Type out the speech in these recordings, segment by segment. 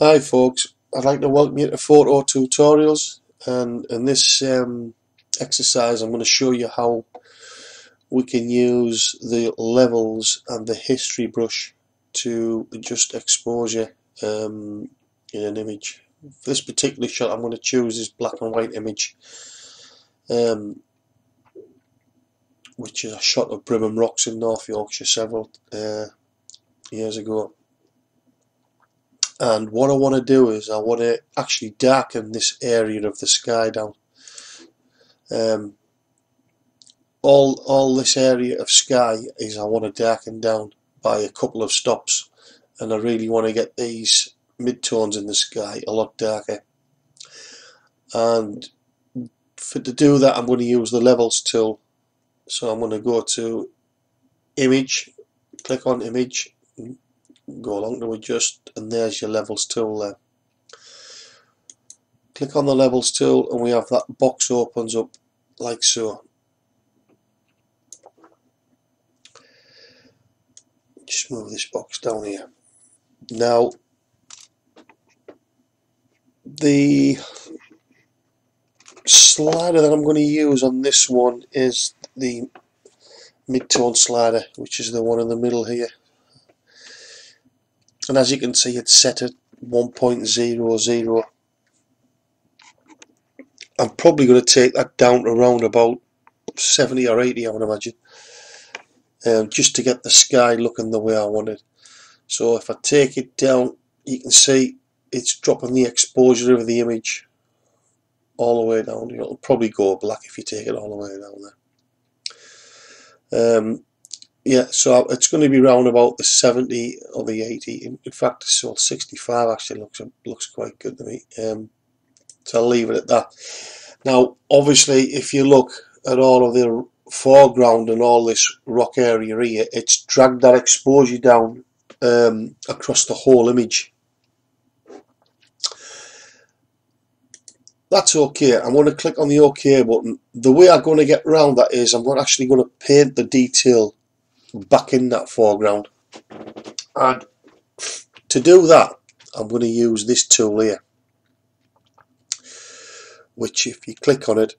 Hi folks, I'd like to welcome you to Photo Tutorials, and in this exercise I'm going to show you how we can use the levels and the history brush to adjust exposure in an image. For this particular shot I'm going to choose this black and white image, which is a shot of Brimham Rocks in North Yorkshire several years ago. And what I want to do is I want to actually darken this area of the sky down. All this area of sky is I want to darken down by a couple of stops, and I really want to get these midtones in the sky a lot darker. And to do that I'm going to use the levels tool. So I'm going to go to image, click on image, go along to adjust, and there's your levels tool there. Click on the levels tool and we have that box opens up like so. Just move this box down here. Now the slider that I'm going to use on this one is the midtone slider, which is the one in the middle here. And as you can see, it's set at 1.00. I'm probably going to take that down to around about 70 or 80, I would imagine, just to get the sky looking the way I want it. So if I take it down, you can see it's dropping the exposure of the image all the way down. It'll probably go black if you take it all the way down there. Yeah, so it's going to be round about the 70 or the 80. In fact, so 65 actually looks quite good to me. So I'll leave it at that. Now, obviously, if you look at all of the foreground and all this rock area here, it's dragged that exposure down across the whole image. That's okay. I'm going to click on the OK button. The way I'm going to get around that is I'm actually going to paint the detail back in that foreground, and to do that I'm going to use this tool here, which if you click on it,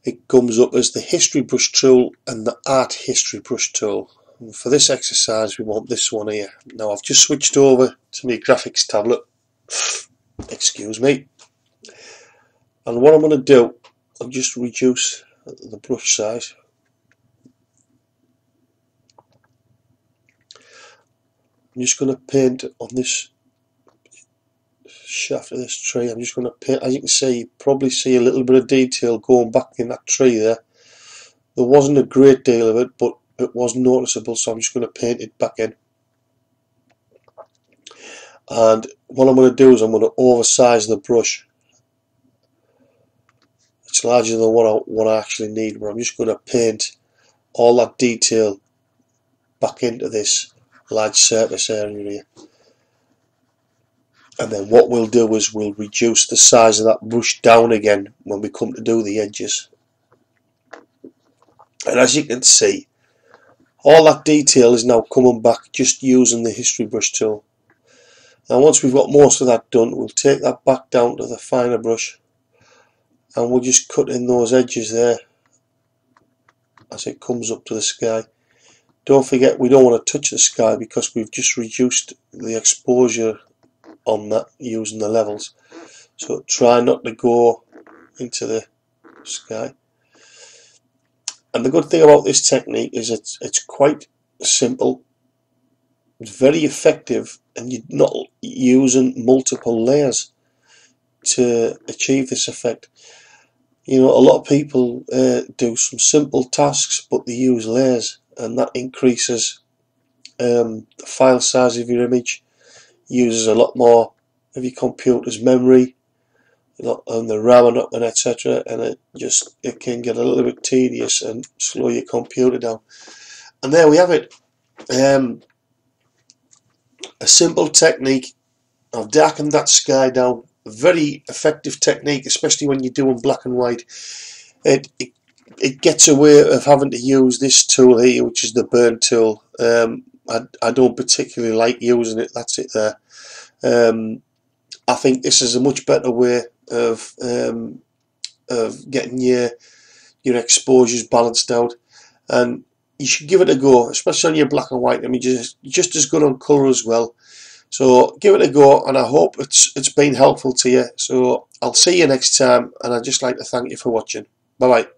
it comes up as the history brush tool and the art history brush tool. And for this exercise we want this one here. Now I've just switched over to my graphics tablet, excuse me, and what I'm going to do, I'll just reduce the brush size. I'm just going to paint on this shaft of this tree. I'm just going to paint, as you can see, you probably see a little bit of detail going back in that tree there. There wasn't a great deal of it, but it was noticeable, so I'm just going to paint it back in. And what I'm going to do is I'm going to oversize the brush. It's larger than what I actually need, but I'm just going to paint all that detail back into this large surface area here. And then what we'll do is we'll reduce the size of that brush down again when we come to do the edges. And as you can see, all that detail is now coming back just using the history brush tool. Now once we've got most of that done, we'll take that back down to the finer brush and we'll just cut in those edges there as it comes up to the sky. Don't forget, we don't want to touch the sky because we've just reduced the exposure on that using the levels. So try not to go into the sky. And the good thing about this technique is it's quite simple, it's very effective, and you're not using multiple layers to achieve this effect. You know, a lot of people do some simple tasks, but they use layers, and that increases the file size of your image, uses a lot more of your computer's memory and the RAM and etc., and it can get a little bit tedious and slow your computer down. And there we have it, a simple technique. I've darkened that sky down. A very effective technique, especially when you're doing black and white. It gets away of having to use this tool here, which is the burn tool. I don't particularly like using it. That's it there. I think this is a much better way of getting your exposures balanced out, and you should give it a go, especially on your black and white. I mean, just as good on colour as well. So give it a go, and I hope it's been helpful to you. So I'll see you next time, and I'd just like to thank you for watching. Bye bye.